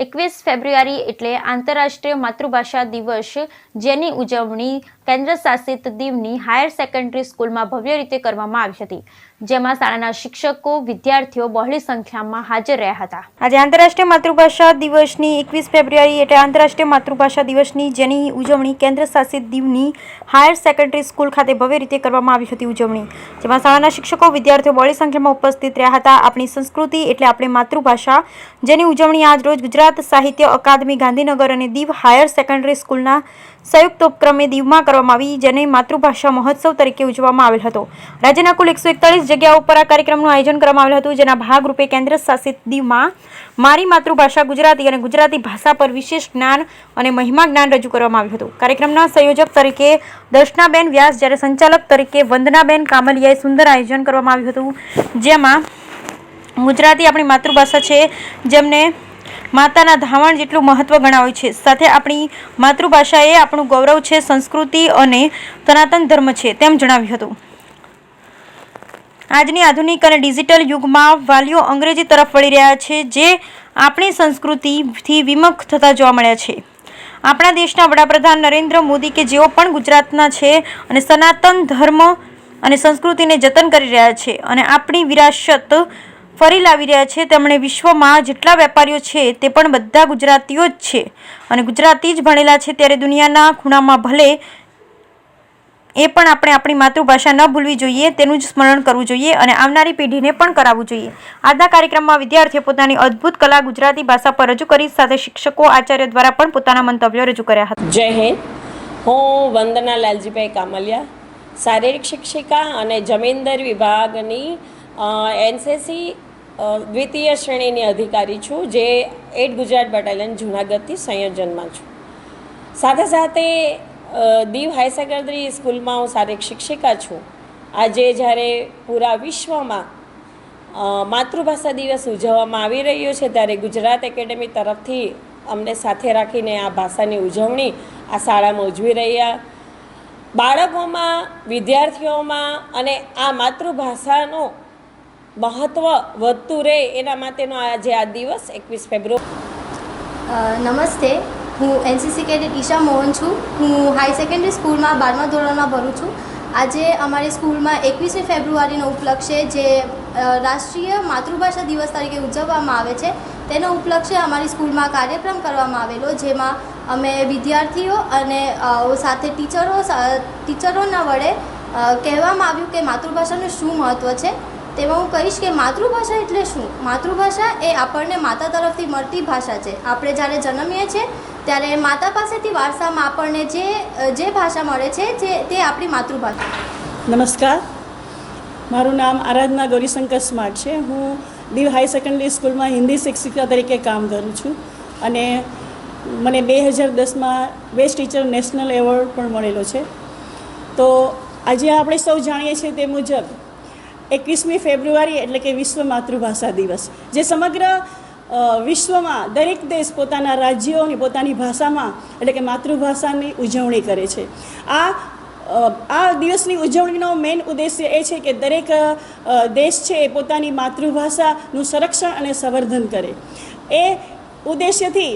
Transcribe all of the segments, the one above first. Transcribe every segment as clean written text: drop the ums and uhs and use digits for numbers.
21 ફેબ્રુઆરી એટલે આંતરરાષ્ટ્રીય માતૃભાષા દિવસ, જેની ઉજવણી કેન્દ્ર શાસિત દીવની હાયર સેકન્ડરી સ્કૂલમાં ભવ્ય રીતે કરવામાં આવી હતી, જેમાં શાળાના શિક્ષકો, વિદ્યાર્થીઓ બહોળી સંખ્યામાં હાજર રહ્યા હતા. આજે આંતરરાષ્ટ્રીય માતૃભાષા દિવસની 21 ફેબ્રુઆરી એટલે આંતરરાષ્ટ્રીય માતૃભાષા દિવસની જેની ઉજવણી કેન્દ્ર શાસિત દીવની હાયર સેકન્ડરી સ્કૂલ ખાતે ભવ્ય રીતે કરવામાં આવી હતી. ઉજવણી જેમાં શાળાના શિક્ષકો, વિદ્યાર્થીઓ બહોળી સંખ્યામાં ઉપસ્થિત રહ્યા હતા. આપણી સંસ્કૃતિ એટલે આપણી માતૃભાષા, જેની ઉજવણી આજ રોજ ગુજરાત સાહિત્ય અકાદમી ગાંધીનગર અને દીવ હાયર સેકન્ડરી સ્કૂલના સંયુક્ત ઉપક્રમે દીવમાં કરવામાં આવી, જેને માતૃભાષા મહોત્સવ તરીકે ઉજવવામાં આવેલ હતો. રાજ્યના કુલ 141 જગ્યાઓ પર આ કાર્યક્રમનું આયોજન કરવામાં આવેલ હતું, જેના ભાગરૂપે કેન્દ્ર શાસિત દીવમાં મારી માતૃભાષા ગુજરાતી અને ગુજરાતી ભાષા પર વિશેષ જ્ઞાન અને મહિમા જ્ઞાન રજૂ કરવામાં આવ્યું હતું. કાર્યક્રમના સંયોજક તરીકે દર્શનાબેન વ્યાસ, જ્યારે સંચાલક તરીકે વંદનાબેન કામલિયાએ સુંદર આયોજન કરવામાં આવ્યું હતું, જેમાં ગુજરાતી આપણી માતૃભાષા છે, જેમને માતાના ધાવણ જેટલું મહત્વ ગણાવ્યું છે. સાથે આપણી માતૃભાષા એ આપણું ગૌરવ છે, સંસ્કૃતિ અને સનાતન ધર્મ છે તેમ જણાવ્યું હતું. આજની આધુનિક અને ડિજિટલ યુગમાં વાલીઓ અંગ્રેજી તરફ વળી રહ્યા છે, જે આપણી સંસ્કૃતિથી વિમુખ થતા જોવા મળ્યા છે. આપણા દેશના વડાપ્રધાન નરેન્દ્ર મોદી, કે જેઓ પણ ગુજરાતના છે અને સનાતન ધર્મ અને સંસ્કૃતિને જતન કરી રહ્યા છે અને આપણી વિરાસત ફરી લાવી રહ્યા છે, તેમણે વિશ્વમાં જેટલા વેપારીઓ છે તે પણ બધા ગુજરાતીઓ જ છે અને ગુજરાતી જ ભણેલા છે. ત્યારે દુનિયાના ખૂણામાં ભલે એ પણ આપણે આપણી માતૃભાષા ન ભૂલવી જોઈએ, તેનું જ સ્મરણ કરવું જોઈએ અને આવનારી પેઢીને પણ કરાવવું જોઈએ. આજના કાર્યક્રમમાં વિદ્યાર્થીઓ પોતાની અદ્ભુત કલા ગુજરાતી ભાષા પર રજૂ કરી, સાથે શિક્ષકો, આચાર્ય દ્વારા પણ પોતાના મંતવ્યો રજૂ કર્યા હતા. જય હિન્દ. હું વંદના લાલજીભાઈ કામલિયા, શારીરિક શિક્ષિકા અને જમીનદાર વિભાગની એનસીસી દ્વિતીય શ્રેણીની અધિકારી છું, જે 8 ગુજરાત બટાલિયન જૂનાગઢથી સંયોજનમાં છું. સાથે સાથે દીવ હાઈ સેકન્ડરી સ્કૂલમાં હું શારીરિક શિક્ષિકા છું. આજે જ્યારે પૂરા વિશ્વમાં માતૃભાષા દિવસ ઉજવવામાં આવી રહ્યો છે, ત્યારે ગુજરાત એકેડેમી તરફથી અમને સાથે રાખીને આ ભાષાની ઉજવણી આ શાળામાં ઉજવી રહ્યા. બાળકોમાં, વિદ્યાર્થીઓમાં અને આ માતૃભાષાનો મહત્ત્વ વધતું રહે એના માટેનો આજે આ દિવસ 21 ફેબ્રુઆરી. નમસ્તે, હું એનસીસી કેડેટ ઈશા મોહન છું. હું હાઈ સેકન્ડરી સ્કૂલમાં 12મા ધોરણમાં ભણું છું. આજે અમારી સ્કૂલમાં 21 ફેબ્રુઆરીનો ઉપલક્ષે જે રાષ્ટ્રીય માતૃભાષા દિવસ તરીકે ઉજવવામાં આવે છે, તેનો ઉપલક્ષે અમારી સ્કૂલમાં કાર્યક્રમ કરવામાં આવેલો, જેમાં અમે વિદ્યાર્થીઓ અને સાથે ટીચરોના વડે કહેવામાં આવ્યું કે માતૃભાષાનું શું મહત્ત્વ છે. તેમાં હું કહીશ કે માતૃભાષા એટલે શું. માતૃભાષા એ આપણને માતા તરફથી મળતી ભાષા છે. આપણે જ્યારે જન્મીએ છીએ ત્યારે માતા પાસેથી વારસામાં આપણને જે ભાષા મળે છે તે આપણી માતૃભાષા. નમસ્કાર, મારું નામ આરાધના ગૌરીશંકર સ્માર્ટ છે. હું દીવ હાઈ સેકન્ડરી સ્કૂલમાં હિન્દી શિક્ષિકા તરીકે કામ કરું છું અને મને 2010માં બેસ્ટ ટીચર નેશનલ એવોર્ડ પણ મળેલો છે. તો આજે આપણે સૌ જાણીએ છીએ તે મુજબ 21મી ફેબ્રુઆરી એટલે કે વિશ્વ માતૃભાષા દિવસ, જે સમગ્ર વિશ્વમાં દરેક દેશ પોતાના રાજ્યોની પોતાની ભાષામાં એટલે કે માતૃભાષાની ઉજવણી કરે છે. આ દિવસની ઉજવણીનો મેઇન ઉદ્દેશ્ય એ છે કે દરેક દેશ છે એ પોતાની માતૃભાષાનું સંરક્ષણ અને સંવર્ધન કરે. એ ઉદ્દેશ્યથી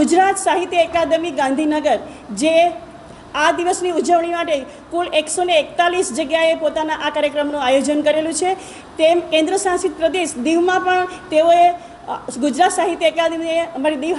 ગુજરાત સાહિત્ય અકાદમી ગાંધીનગર, જે આ દિવસની ઉજવણી માટે કુલ 141 જગ્યાએ પોતાના આ કાર્યક્રમનું આયોજન કરેલું છે. તેમ કેન્દ્ર શાસિત પ્રદેશ દીવમાં પણ તેઓએ ગુજરાત સાહિત્ય અકાદમીએ અમારી દીવ